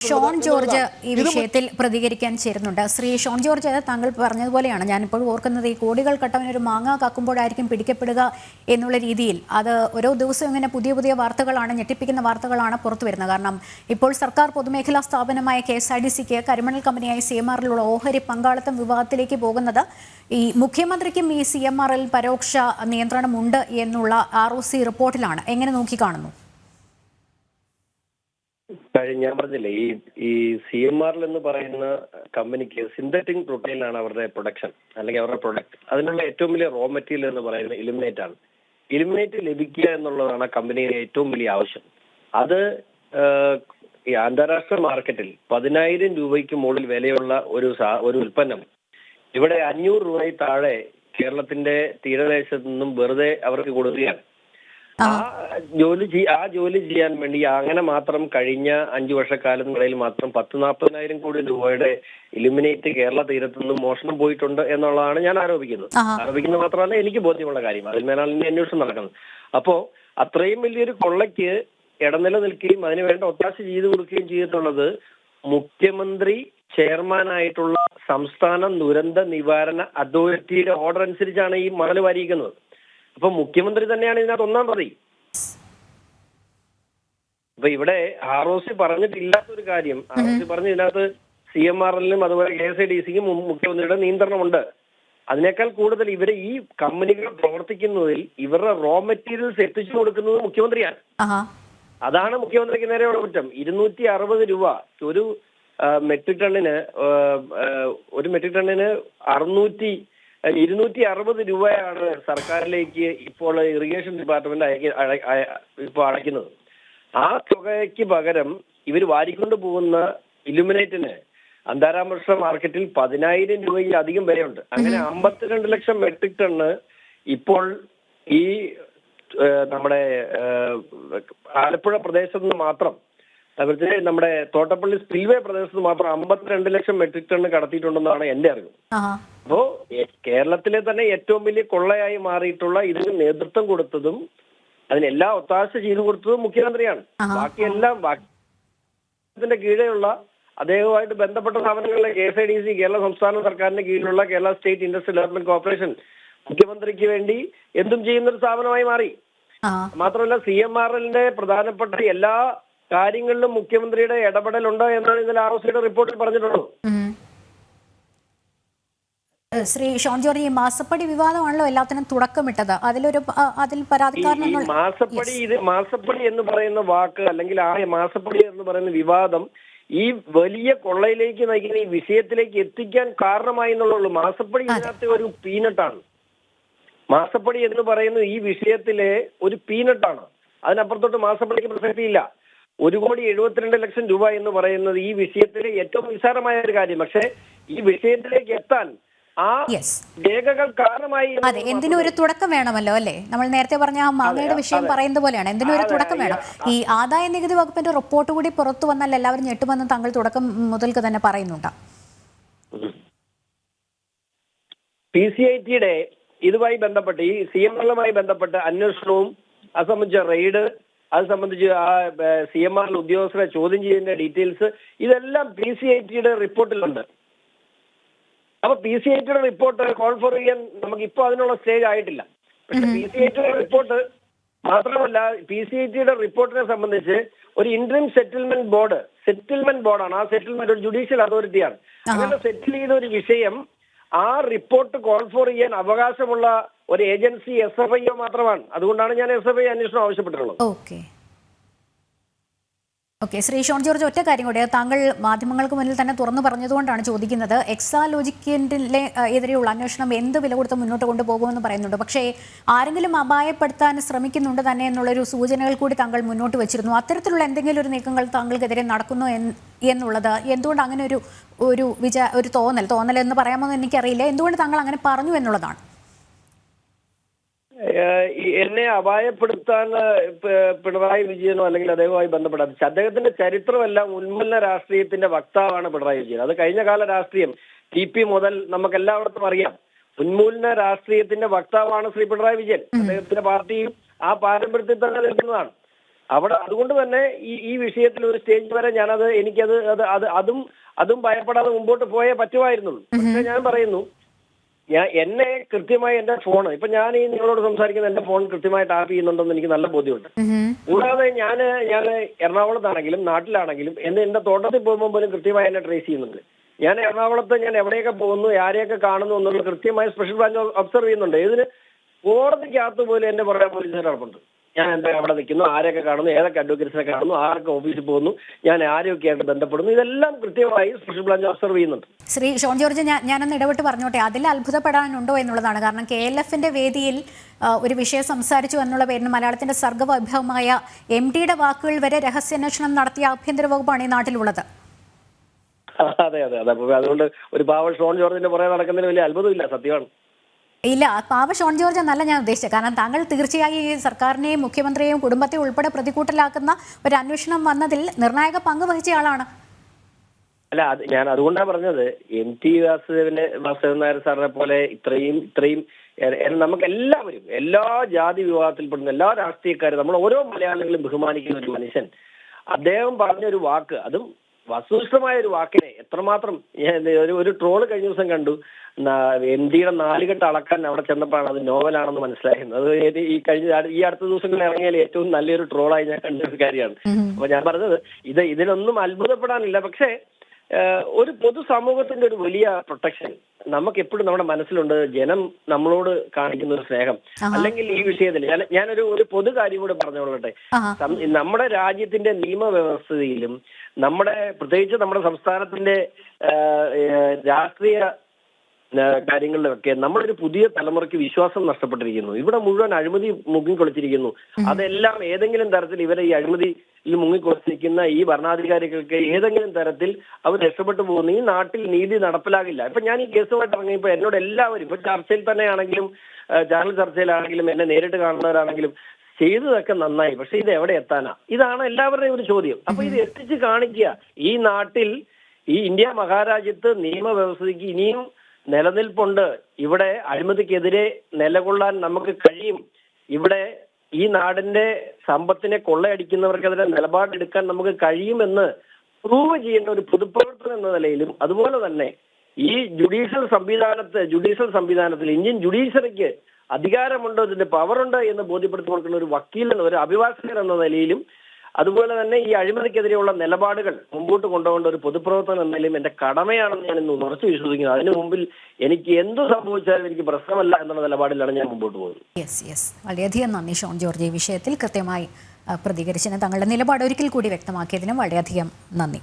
ഷോൺ ജോർജ് ഈ വിഷയത്തിൽ പ്രതികരിക്കാൻ ചേരുന്നുണ്ട്. ശ്രീ ഷോൺ ജോർജ്, താങ്കൾ പറഞ്ഞതുപോലെയാണ് ഞാനിപ്പോൾ ഓർക്കുന്നത്, ഈ കോടികൾ കട്ടവനൊരു മാങ്ങ കാക്കുമ്പോഴായിരിക്കും പിടിക്കപ്പെടുക എന്നുള്ള രീതിയിൽ അത് ഓരോ ദിവസവും ഇങ്ങനെ പുതിയ പുതിയ വാർത്തകളാണ്, ഞെട്ടിപ്പിക്കുന്ന വാർത്തകളാണ് പുറത്തു വരുന്നത്. കാരണം ഇപ്പോൾ സർക്കാർ പൊതുമേഖലാ സ്ഥാപനമായ KSRTCക്ക് കരിമണൽ കമ്പനിയായ CMRലുള്ള ഓഹരി പങ്കാളിത്തം വിവാദത്തിലേക്ക് പോകുന്നത് ഈ മുഖ്യമന്ത്രിക്കും ഈ CMRൽ പരോക്ഷ നിയന്ത്രണമുണ്ട് എന്നുള്ള ROC റിപ്പോർട്ടിലാണ്. എങ്ങനെ നോക്കിക്കാണുന്നു? ഞാൻ പറഞ്ഞില്ലേ, ഈ CMRL എന്ന് പറയുന്ന കമ്പനിക്ക് സിന്തറ്റിക് പ്രോട്ടീനാണ് അവരുടെ പ്രൊഡക്ഷൻ അല്ലെങ്കിൽ അവരുടെ പ്രൊഡക്റ്റ്. അതിനുള്ള ഏറ്റവും വലിയ റോ മെറ്റീരിയൽ എന്ന് പറയുന്നത് ഇലുമിനേറ്റ് ആണ്. ഇലുമിനേറ്റ് ലഭിക്കുക എന്നുള്ളതാണ് കമ്പനിയുടെ ഏറ്റവും വലിയ ആവശ്യം. അത് ഈ അന്താരാഷ്ട്ര മാർക്കറ്റിൽ 10,000 രൂപയ്ക്ക് മുകളിൽ വിലയുള്ള ഒരു ഉൽപ്പന്നം ഇവിടെ 500 രൂപയിൽ താഴെ കേരളത്തിന്റെ തീരദേശത്ത് നിന്നും വെറുതെ അവർക്ക് കൊടുക്കുകയാണ്. ആ ജോലി ചെയ്യാൻ വേണ്ടി അങ്ങനെ മാത്രം കഴിഞ്ഞ 5 വർഷക്കാലത്തിനിടയിൽ മാത്രം 10-40,000 കോടി രൂപയുടെ ഇലുമിനേറ്റ് കേരള തീരത്ത് നിന്നും മോഷണം പോയിട്ടുണ്ട് എന്നുള്ളതാണ് ഞാൻ ആരോപിക്കുന്നത് മാത്രമല്ല എനിക്ക് ബോധ്യമുള്ള കാര്യം. അതിൽ മേലാണ് ഇനി അന്വേഷണം നടക്കുന്നത്. അപ്പോ അത്രയും വലിയൊരു കൊള്ളയ്ക്ക് ഇടനില നിൽക്കുകയും അതിനുവേണ്ട ഒത്താശ ചെയ്തു കൊടുക്കുകയും ചെയ്തിട്ടുള്ളത് മുഖ്യമന്ത്രി ചെയർമാനായിട്ടുള്ള സംസ്ഥാന ദുരന്ത നിവാരണ അതോറിറ്റിയുടെ ഓർഡർ അനുസരിച്ചാണ് ഈ മണൽ വാരിയിരിക്കുന്നത്. അപ്പൊ മുഖ്യമന്ത്രി തന്നെയാണ് ഇതിനകത്ത് ഒന്നാം പ്രതി. അപ്പൊ ഇവിടെ ROC പറഞ്ഞിട്ടില്ലാത്തൊരു കാര്യം, ROC പറഞ്ഞ ഇതിനകത്ത് CMRലിനും അതുപോലെ KSRTCക്കും മുഖ്യമന്ത്രിയുടെ നിയന്ത്രണമുണ്ട്. അതിനേക്കാൾ കൂടുതൽ ഇവരെ ഈ കമ്പനികൾ പ്രവർത്തിക്കുന്നതിൽ ഇവരുടെ റോ മെറ്റീരിയൽസ് എത്തിച്ചു കൊടുക്കുന്നത് മുഖ്യമന്ത്രിയാണ്. അതാണ് മുഖ്യമന്ത്രിക്ക് നേരെയുള്ള കുറ്റം. 260 രൂപ ഒരു മെട്രിക് ടണ്ണിന് 260 രൂപയാണ് സർക്കാരിലേക്ക് ഇപ്പോൾ ഇറിഗേഷൻ ഡിപ്പാർട്ട്മെന്റ് ഇപ്പോൾ അടയ്ക്കുന്നത്. ആ തുകയ്ക്ക് പകരം ഇവർ വാരിക്കൊണ്ട് പോകുന്ന ഇലുമിനേറ്റിന് അന്താരാഷ്ട്ര മാർക്കറ്റിൽ 10,000 രൂപയിൽ അധികം വിലയുണ്ട്. അങ്ങനെ 52 ലക്ഷം മെട്രിക് ടണ്ണ് ഇപ്പോൾ ഈ നമ്മുടെ ആലപ്പുഴ പ്രദേശത്ത് നിന്ന് മാത്രം, നമ്മുടെ തോട്ടപ്പള്ളി സ്പിൽവേ പ്രദേശത്ത് മാത്രം 52 ലക്ഷം മെട്രിക് ടണ്ണ് കടത്തിയിട്ടുണ്ടെന്നാണ് എന്റെ അറിവ്. അപ്പോ കേരളത്തിലെ തന്നെ ഏറ്റവും വലിയ കൊള്ളയായി മാറിയിട്ടുള്ള ഇതിന് നേതൃത്വം കൊടുത്തതും അതിനെല്ലാം ഒത്താശ ചെയ്തു കൊടുത്തതും മുഖ്യമന്ത്രിയാണ്. ബാക്കിയെല്ലാം ഇതിന്റെ കീഴെയുള്ള അദ്ദേഹവുമായിട്ട് ബന്ധപ്പെട്ട സ്ഥാപനങ്ങളിലെ KSRTC, കേരള സംസ്ഥാന സർക്കാരിന്റെ കീഴിലുള്ള Kerala state industrial development corporation മുഖ്യമന്ത്രിക്ക് വേണ്ടി എന്തും ചെയ്യുന്ന ഒരു സ്ഥാപനമായി മാറി. മാത്രമല്ല CMRലിന്റെ പ്രധാനപ്പെട്ട എല്ലാ കാര്യങ്ങളിലും മുഖ്യമന്ത്രിയുടെ ഇടപെടലുണ്ട് എന്നാണ് ഇതിൽ ROCയുടെ റിപ്പോർട്ടിൽ പറഞ്ഞിട്ടുള്ളത്. ശ്രീ ഷോൺ ജോർജ്, ഈ മാസപ്പടി വിവാദമാണല്ലോ എല്ലാത്തിനും തുടക്കമിട്ടത്. അതിൽ പരാതിക്കാരൻ മാസപ്പടി എന്ന് പറയുന്ന വാക്ക് അല്ലെങ്കിൽ ആ മാസപ്പടി എന്ന് പറയുന്ന വിവാദം ഈ വലിയ കൊള്ളയിലേക്ക് നയിക്കുന്ന ഈ വിഷയത്തിലേക്ക് എത്തിക്കാൻ കാരണമായി എന്നുള്ളൂ. മാസപ്പടി ഇതിനകത്തെ ഒരു പീനട്ടാണ്. മാസപ്പടി എന്ന് പറയുന്നത് ഈ വിഷയത്തിലെ ഒരു പീനട്ടാണ്. അതിനപ്പുറത്തോട്ട് മാസപ്പടിക്ക് പ്രസക്തിയില്ല. 1,72,00,000 രൂപ എന്ന് പറയുന്നത് ഈ വിഷയത്തിലെ ഏറ്റവും നിസ്സാരമായ ഒരു കാര്യം. പക്ഷെ ഈ വിഷയത്തിലേക്ക് എത്താൻ ആ രേഖകൾ കാരണമായി. അതെ, എന്തിനും ഒരു തുടക്കം വേണമല്ലോ അല്ലേ? നമ്മൾ നേരത്തെ പറഞ്ഞ ആ മാങ്ങയുടെ വിഷയം പറയുന്നത് പോലെയാണ്, എന്തിനും ഒരു തുടക്കം വേണം. ഈ ആദായ നികുതി വകുപ്പിന്റെ റിപ്പോർട്ട് കൂടി പുറത്തു വന്നാൽ എല്ലാവരും ഞെട്ടുമെന്ന് താങ്കൾ തുടക്കം മുതൽക്ക് തന്നെ പറയുന്നുണ്ട്. PCITയുടെ ഇതുമായി ബന്ധപ്പെട്ട് ഈ CMRലുമായി ബന്ധപ്പെട്ട് അന്വേഷണവും അത് സംബന്ധിച്ച റെയ്ഡ്, അത് സംബന്ധിച്ച് ആ CMRൽ ഉദ്യോഗസ്ഥരെ ചോദ്യം ചെയ്യുന്ന ഡീറ്റെയിൽസ് ഇതെല്ലാം PCITയുടെ റിപ്പോർട്ടിലുണ്ട്. അപ്പൊ PCITയുടെ റിപ്പോർട്ട് കോൾ ഫോർ ചെയ്യാൻ നമുക്ക് ഇപ്പോൾ അതിനുള്ള സ്റ്റേജ് ആയിട്ടില്ല. പക്ഷെ PCITയുടെ റിപ്പോർട്ട് മാത്രമല്ല, PCITയുടെ റിപ്പോർട്ടിനെ സംബന്ധിച്ച് ഒരു ഇന്ററിം സെറ്റിൽമെന്റ് ബോർഡാണ്. ആ സെറ്റിൽമെന്റ് ഒരു ജുഡീഷ്യൽ അതോറിറ്റിയാണ്. അങ്ങനെ സെറ്റിൽ ചെയ്ത ഒരു വിഷയം ആ റിപ്പോർട്ട് കോൾ ഫോർ ചെയ്യാൻ അവകാശമുള്ള ഒരു ഏജൻസി SFIO മാത്രമാണ്. അതുകൊണ്ടാണ് ഞാൻ SFI അന്വേഷണം ആവശ്യപ്പെട്ടിട്ടുള്ളത്. ഓക്കെ, ശ്രീ ഷോൺ ജോർജ്, ഒറ്റ കാര്യം കൂടെ താങ്കൾ മാധ്യമങ്ങൾക്ക് മുന്നിൽ തന്നെ തുറന്നു പറഞ്ഞതുകൊണ്ടാണ് ചോദിക്കുന്നത്. എക്സാലോജിക്കിന്റെ എതിരെയുള്ള അന്വേഷണം എന്ത് വില കൊടുത്ത് മുന്നോട്ട് കൊണ്ടുപോകുമെന്ന് പറയുന്നുണ്ട്. പക്ഷേ ആരെങ്കിലും അപായപ്പെടുത്താൻ ശ്രമിക്കുന്നുണ്ട് തന്നെ എന്നുള്ളൊരു സൂചനകൾ കൂടി താങ്കൾ മുന്നോട്ട് വെച്ചിരുന്നു. അത്തരത്തിലുള്ള എന്തെങ്കിലും ഒരു നീക്കങ്ങൾ താങ്കൾക്കെതിരെ നടക്കുന്നു എന്നുള്ളത് എന്തുകൊണ്ട് അങ്ങനെ ഒരു തോന്നൽ എന്ന് പറയാമോ എന്ന് എനിക്കറിയില്ല. എന്തുകൊണ്ട് താങ്കൾ അങ്ങനെ പറഞ്ഞു എന്നുള്ളതാണ്. എന്നെ അപായപ്പെടുത്താൻ പിണറായി വിജയനോ അല്ലെങ്കിൽ അദ്ദേഹവുമായി ബന്ധപ്പെടാൻ അദ്ദേഹത്തിന്റെ ചരിത്രമെല്ലാം ഉന്മൂലന രാഷ്ട്രീയത്തിന്റെ വക്താവാണ് പിണറായി വിജയൻ. അത് കഴിഞ്ഞ കാല രാഷ്ട്രീയം TP മുതൽ നമുക്ക് എല്ലായിടത്തും അറിയാം. ഉന്മൂലന രാഷ്ട്രീയത്തിന്റെ വക്താവാണ് ശ്രീ പിണറായി വിജയൻ. അദ്ദേഹത്തിന്റെ പാർട്ടിയും ആ പാരമ്പര്യത്തിൽ തന്നെ നിൽക്കുന്നതാണ്. അവിടെ അതുകൊണ്ട് തന്നെ ഈ വിഷയത്തിൽ ഒരു സ്റ്റേജ് വരെ ഞാനത് എനിക്കത് അതും ഭയപ്പെടാതെ മുമ്പോട്ട് പോയേ പറ്റുമായിരുന്നുള്ളൂ. പക്ഷെ ഞാൻ പറയുന്നു, എന്നെ കൃത്യമായി എന്റെ ഫോൺ ഇപ്പൊ ഞാൻ ഈ നിങ്ങളോട് സംസാരിക്കുന്ന എന്റെ ഫോൺ കൃത്യമായി ടാപ്പ് ചെയ്യുന്നുണ്ടെന്ന് എനിക്ക് നല്ല ബോധ്യമുണ്ട്. കൂടാതെ ഞാൻ എറണാകുളത്താണെങ്കിലും നാട്ടിലാണെങ്കിലും എന്റെ തോട്ടത്തിൽ പോകുമ്പോൾ പോലും കൃത്യമായി എന്നെ ട്രേസ് ചെയ്യുന്നുണ്ട്. ഞാൻ എറണാകുളത്ത് ഞാൻ എവിടെയൊക്കെ പോകുന്നു, ആരെയൊക്കെ കാണുന്നു എന്നുള്ള കൃത്യമായി സ്പെഷ്യൽ ബ്രാഞ്ച് ഒബ്സർവ് ചെയ്യുന്നുണ്ട്. ഇതിന് കോടതിക്കകത്ത് പോലും എന്റെ പുറകെ പോലീസുകാർ നടപ്പുണ്ട്. ഞാൻ എന്താ അവിടെ നിൽക്കുന്നു, ആരൊക്കെ കാണുന്നു, ഏതൊക്കെ അഡ്വക്കേറ്റ്സിനെ കാണുന്നു, ആരൊക്കെ ഓഫീസിൽ പോകുന്നു, ഞാൻ ആരെയൊക്കെ ആയിട്ട് ബന്ധപ്പെടുന്നു, ഇതെല്ലാം കൃത്യമായി സ്പെഷ്യൽ ബ്രാഞ്ച് ഒബ്സർവ് ചെയ്യുന്നുണ്ട്. ശ്രീ ഷോൺ ജോർജ്, ഞാനൊന്ന് ഇടപെട്ട് പറഞ്ഞോട്ടെ, അതിൽ അത്ഭുതപ്പെടാനുണ്ടോ എന്നുള്ളതാണ്. കാരണം KLFന്റെ വേദിയിൽ ഒരു വിഷയം സംസാരിച്ചു എന്നുള്ള പേരിന് മലയാളത്തിന്റെ സർഗ്ഗവൈഭവമായ MDയുടെ വാക്കുകൾ വരെ രഹസ്യാന്വേഷണം നടത്തിയ ആഭ്യന്തര വകുപ്പാണ് ഈ നാട്ടിലുള്ളത്. അതെ. അതുകൊണ്ട് ഒരു പാവ ഷോൺ ജോർജിന്റെ പുറകെ നടക്കുന്നതിന് വലിയ അത്ഭുതമില്ല, സത്യമാണ്. ഇല്ല, പാവ ഷോൺ ജോർജ് എന്നല്ല ഞാൻ ഉദ്ദേശിച്ചത്. കാരണം താങ്കൾ തീർച്ചയായും ഈ സർക്കാരിനെയും മുഖ്യമന്ത്രിയെയും കുടുംബത്തെ ഉൾപ്പെടെ പ്രതികൂട്ടിലാക്കുന്ന ഒരു അന്വേഷണം വന്നതിൽ നിർണായക പങ്ക് വഹിച്ച ആളാണ്. അല്ല, ഞാൻ അതുകൊണ്ടാണ് പറഞ്ഞത്, MT വാസുദേവൻ നായർ സാറിനെ പോലെ ഇത്രയും നമുക്ക് എല്ലാവരും, എല്ലാ ജാതി വിഭാഗത്തിൽപ്പെടുന്ന എല്ലാ രാഷ്ട്രീയക്കാരും, നമ്മൾ ഓരോ മലയാളികളും ബഹുമാനിക്കുന്ന ഒരു മനുഷ്യൻ, അദ്ദേഹം പറഞ്ഞൊരു വാക്ക്, അതും വസ്തുനിഷ്ഠമായ ഒരു വാക്കിനെ എത്രമാത്രം ഒരു ട്രോള് കഴിഞ്ഞ ദിവസം കണ്ടു. MDയുടെ 4 കെട്ട് അളക്കാൻ അവിടെ ചെന്നപ്പോഴാണ് അത് നോവലാണെന്ന് മനസ്സിലായത്. അത് ഈ അടുത്ത ദിവസങ്ങളിൽ ഇറങ്ങിയാൽ ഏറ്റവും നല്ലൊരു ട്രോളായി ഞാൻ കണ്ട ഒരു കാര്യമാണ്. അപ്പൊ ഞാൻ പറഞ്ഞത് ഇതിനൊന്നും അത്ഭുതപ്പെടാനില്ല. പക്ഷേ ഒരു പൊതുസമൂഹത്തിന്റെ ഒരു വലിയ പ്രൊട്ടക്ഷൻ നമുക്ക് എപ്പോഴും നമ്മുടെ മനസ്സിലുണ്ട്. ജനം നമ്മളോട് കാണിക്കുന്ന ഒരു സ്നേഹം, അല്ലെങ്കിൽ ഈ വിഷയത്തിൽ ഞാനൊരു പൊതു കാര്യം കൂടെ പറഞ്ഞുകൊള്ളട്ടെ. നമ്മുടെ രാജ്യത്തിന്റെ നിയമവ്യവസ്ഥയിലും പ്രത്യേകിച്ച് നമ്മുടെ സംസ്ഥാനത്തിന്റെ രാഷ്ട്രീയ കാര്യങ്ങളിലൊക്കെ നമ്മളൊരു പുതിയ തലമുറയ്ക്ക് വിശ്വാസം നഷ്ടപ്പെട്ടിരിക്കുന്നു. ഇവിടെ മുഴുവൻ അഴിമതി മുങ്ങിക്കൊളിച്ചിരിക്കുന്നു. അതെല്ലാം ഏതെങ്കിലും തരത്തിൽ ഇവരെ ഈ അഴിമതിയിൽ മുങ്ങിക്കൊളിച്ചിരിക്കുന്ന ഈ ഭരണാധികാരികൾക്ക് ഏതെങ്കിലും തരത്തിൽ അവർ രക്ഷപ്പെട്ടു പോകുന്നു. ഈ നാട്ടിൽ നീതി നടപ്പിലാകില്ല. ഇപ്പൊ ഞാൻ ഈ കേസുമായിട്ട് ഇറങ്ങിയപ്പോ എന്നോട് എല്ലാവരും, ഇപ്പൊ ചർച്ചയിൽ തന്നെയാണെങ്കിലും ചാനൽ ചർച്ചയിലാണെങ്കിലും എന്നെ നേരിട്ട് കാണുന്നവരാണെങ്കിലും ചെയ്തതൊക്കെ നന്നായി, പക്ഷെ ഇത് എവിടെ എത്താനാ? ഇതാണ് എല്ലാവരുടെയും ഒരു ചോദ്യം. അപ്പൊ ഇത് എത്തിച്ച് കാണിക്കുക. ഈ നാട്ടിൽ, ഈ ഇന്ത്യ മഹാരാജ്യത്ത് നിയമവ്യവസ്ഥയ്ക്ക് ഇനിയും നിലനിൽപ്പുണ്ട്. ഇവിടെ അഴിമതിക്കെതിരെ നിലകൊള്ളാൻ നമുക്ക് കഴിയും. ഇവിടെ ഈ നാടിന്റെ സമ്പത്തിനെ കൊള്ളയടിക്കുന്നവർക്കെതിരെ നിലപാടെടുക്കാൻ നമുക്ക് കഴിയുമെന്ന് പ്രൂവ് ചെയ്യേണ്ട ഒരു പൊതുപ്രവർത്തനം എന്ന നിലയിലും, അതുപോലെ തന്നെ ഈ ജുഡീഷ്യൽ സംവിധാനത്തിൽ ഇന്ത്യൻ ജുഡീഷ്യറിക്ക് അധികാരമുണ്ട്, ഇതിന്റെ പവറുണ്ട് എന്ന് ബോധ്യപ്പെടുത്തി കൊടുക്കുന്ന ഒരു വക്കീൽ, ഒരു അഭിഭാഷകൻ എന്ന നിലയിലും, അതുപോലെ തന്നെ ഈ അഴിമതിക്കെതിരെയുള്ള നിലപാടുകൾ മുമ്പോട്ട് കൊണ്ടുപോകേണ്ട ഒരു പൊതുപ്രവർത്തനം എന്ന നിലയിലും എന്റെ കടമയാണെന്ന് ഞാൻ ഇന്ന് ഉറച്ചു വിശ്വസിക്കുന്നു. അതിനു മുമ്പിൽ എനിക്ക് എന്ത് സംഭവിച്ചാലും എനിക്ക് പ്രശ്നമല്ല എന്നുള്ള നിലപാടിലാണ് ഞാൻ മുമ്പോട്ട് പോകുന്നത്. യെസ്, വളരെയധികം നന്ദി ഷോൺ ജോർജ്. ഈ വിഷയത്തിൽ കൃത്യമായി പ്രതികരിച്ചതിന്, തങ്ങളുടെ നിലപാട് ഒരിക്കൽ കൂടി വ്യക്തമാക്കിയതിനും വളരെയധികം നന്ദി.